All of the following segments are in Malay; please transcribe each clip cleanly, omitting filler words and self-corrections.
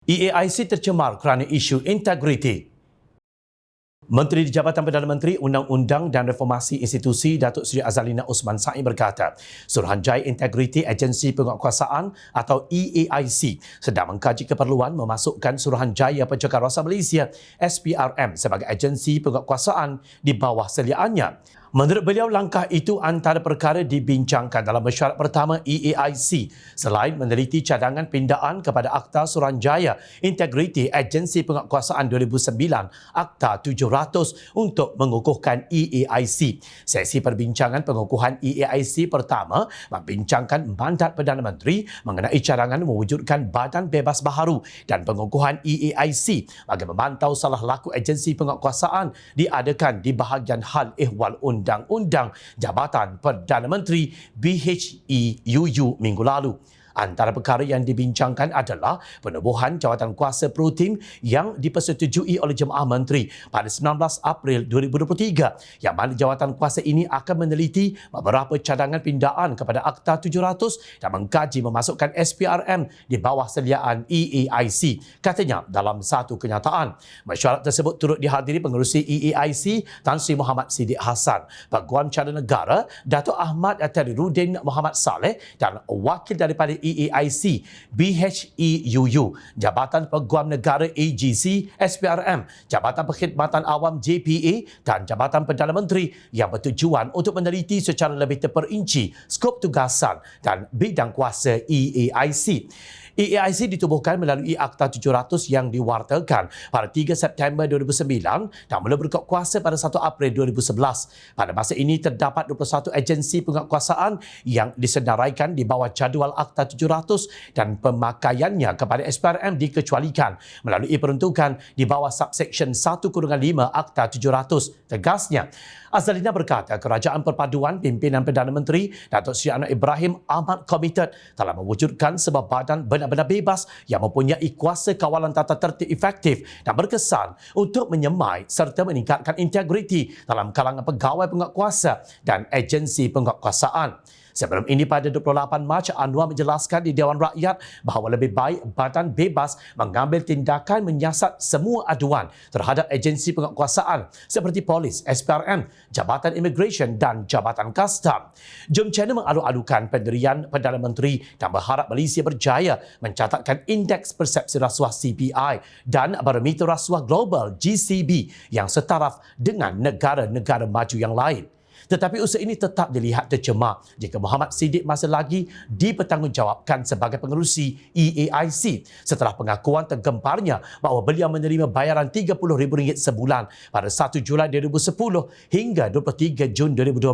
EAIC tercemar kerana isu integriti. Menteri di Jabatan Perdana Menteri Undang-Undang dan Reformasi Institusi Datuk Seri Azalina Osman Said berkata, Suruhanjaya Integriti Agensi Penguatkuasaan atau EAIC sedang mengkaji keperluan memasukkan Suruhanjaya Pencegahan Rasuah Malaysia SPRM sebagai agensi penguatkuasaan di bawah seliaannya. Menurut beliau, langkah itu antara perkara dibincangkan dalam mesyuarat pertama EAIC selain meneliti cadangan pindaan kepada Akta Suruhanjaya Integriti Agensi Penguatkuasaan 2009 Akta 700 untuk mengukuhkan EAIC. Sesi perbincangan pengukuhan EAIC pertama membincangkan mandat Perdana Menteri mengenai cadangan mewujudkan badan bebas baharu dan pengukuhan EAIC bagi memantau salah laku agensi penguatkuasaan diadakan di bahagian hal ehwal Undang-Undang Jabatan Perdana Menteri BHEUU minggu lalu. Antara perkara yang dibincangkan adalah penubuhan jawatan kuasa pro tim yang dipersetujui oleh Jemaah Menteri pada 19 April 2023 yang mana jawatan kuasa ini akan meneliti beberapa cadangan pindaan kepada Akta 700 dan mengkaji memasukkan SPRM di bawah seliaan EAIC, katanya dalam satu kenyataan. Mesyuarat tersebut turut dihadiri pengerusi EAIC Tan Sri Muhammad Siddiq Hassan, Peguam Cadang Negara Datuk Ahmad Tariruddin Muhammad Saleh dan wakil daripada EAIC BHEUU, Jabatan Peguam Negara AGC SPRM, Jabatan Perkhidmatan Awam JPA dan Jabatan Perdana Menteri yang bertujuan untuk meneliti secara lebih terperinci skop tugasan dan bidang kuasa EAIC. EAIC ditubuhkan melalui Akta 700 yang diwartakan pada 3 September 2009 dan mula berkuasa pada 1 April 2011. Pada masa ini terdapat 21 agensi penguatkuasaan yang disenaraikan di bawah jadual Akta 700 dan pemakaiannya kepada SPRM dikecualikan melalui peruntukan di bawah subsection 1/5 Akta 700. Tegasnya, Azalina berkata Kerajaan Perpaduan Pimpinan Perdana Menteri Datuk Seri Anwar Ibrahim amat komited dalam mewujudkan sebuah badan benar-benar bebas yang mempunyai kuasa kawalan tata tertib efektif dan berkesan untuk menyemai serta meningkatkan integriti dalam kalangan pegawai penguatkuasa dan agensi penguatkuasaan. Sebelum ini pada 28 Mac, Anwar menjelaskan di Dewan Rakyat bahawa lebih baik badan bebas mengambil tindakan menyiasat semua aduan terhadap agensi penguatkuasaan seperti Polis, SPRM, Jabatan Immigration dan Jabatan Kastam. Jom Channel mengalu-alukan pendirian Perdana Menteri dan berharap Malaysia berjaya mencatatkan Indeks Persepsi Rasuah CPI dan Barometer Rasuah Global GCB yang setaraf dengan negara-negara maju yang lain. Tetapi usaha ini tetap dilihat tercemar jika Muhammad Siddiq masih lagi dipertanggungjawabkan sebagai pengerusi EAIC setelah pengakuan tergemparnya bahawa beliau menerima bayaran RM30,000 sebulan pada 1 Julai 2010 hingga 23 Jun 2012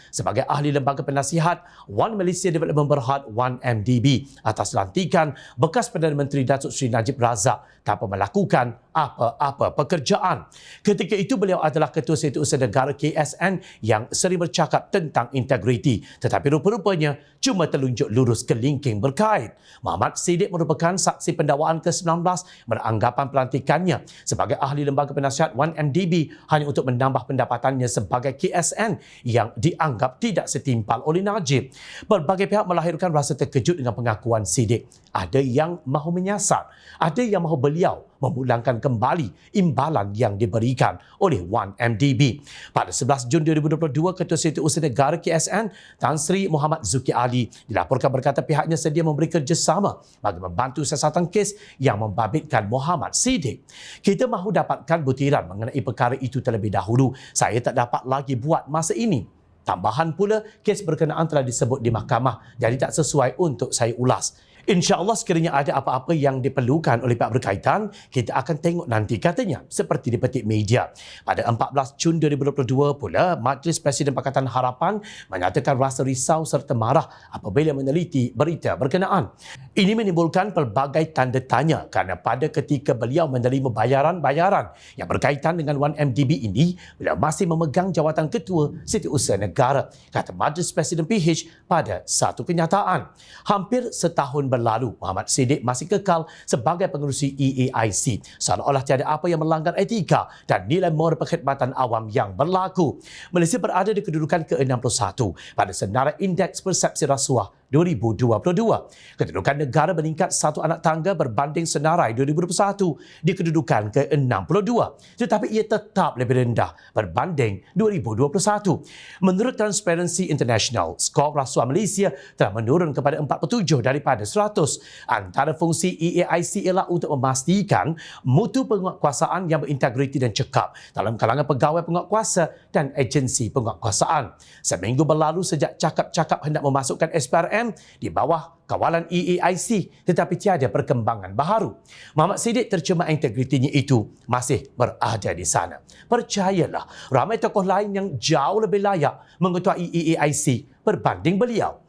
sebagai ahli Lembaga Penasihat One Malaysia Development Berhad 1MDB atas lantikan bekas Perdana Menteri Datuk Seri Najib Razak tanpa melakukan apa-apa pekerjaan. Ketika itu beliau adalah Ketua Setiausaha Negara KSN yang sering bercakap tentang integriti, tetapi rupa-rupanya cuma telunjuk lurus ke linking berkait. Muhammad Siddiq merupakan saksi pendakwaan ke-19 beranggapan pelantikannya sebagai ahli Lembaga Penasihat 1MDB hanya untuk menambah pendapatannya sebagai KSN yang dianggap tidak setimpal oleh Najib. Berbagai pihak melahirkan rasa terkejut dengan pengakuan Siddiq. Ada yang mahu menyasar, ada yang mahu beliau memulangkan kembali imbalan yang diberikan oleh 1MDB. Pada 11 Jun 2022, Ketua Setiausaha Negara KSN Tan Sri Muhammad Zuki Ali dilaporkan berkata pihaknya sedia memberi kerjasama bagi membantu siasatan kes yang membabitkan Muhammad Siddiq. Kita mahu dapatkan butiran mengenai perkara itu terlebih dahulu. Saya tak dapat lagi buat masa ini. Tambahan pula, kes berkenaan telah disebut di mahkamah, jadi tak sesuai untuk saya ulas. InsyaAllah sekiranya ada apa-apa yang diperlukan oleh pihak berkaitan, kita akan tengok nanti, katanya, seperti dipetik media. Pada 14 Jun 2022 pula, Majlis Presiden Pakatan Harapan menyatakan rasa risau serta marah apabila meneliti berita berkenaan. Ini menimbulkan pelbagai tanda tanya kerana pada ketika beliau menerima bayaran-bayaran yang berkaitan dengan 1MDB ini, beliau masih memegang jawatan Ketua Setiausaha Negara, kata Majlis Presiden PH pada satu kenyataan. Hampir setahun berlalu, Muhammad Siddiq masih kekal sebagai pengerusi EAIC, seolah-olah tiada apa yang melanggar etika dan nilai moral perkhidmatan awam yang berlaku. Malaysia berada di kedudukan ke-61 pada senarai Indeks Persepsi Rasuah 2022. Kedudukan negara meningkat satu anak tangga berbanding senarai 2021 di kedudukan ke-62, tetapi ia tetap lebih rendah berbanding 2021. Menurut Transparency International, skor rasuah Malaysia telah menurun kepada 47 daripada 100. Antara fungsi EAIC ialah untuk memastikan mutu penguatkuasaan yang berintegriti dan cekap dalam kalangan pegawai penguatkuasa dan agensi penguatkuasaan. Seminggu berlalu sejak cakap-cakap hendak memasukkan SPRM di bawah kawalan EAIC, tetapi tiada perkembangan baharu. Muhammad Siddiq, tercemar integritinya itu, masih berada di sana. Percayalah, ramai tokoh lain yang jauh lebih layak mengetuai EAIC berbanding beliau.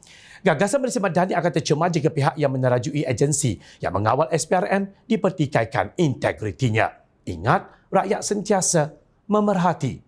Gagasan Malaysia Madani akan tercemar jika pihak yang menerajui agensi yang mengawal SPRM dipertikaikan integritinya. Ingat, rakyat sentiasa memerhati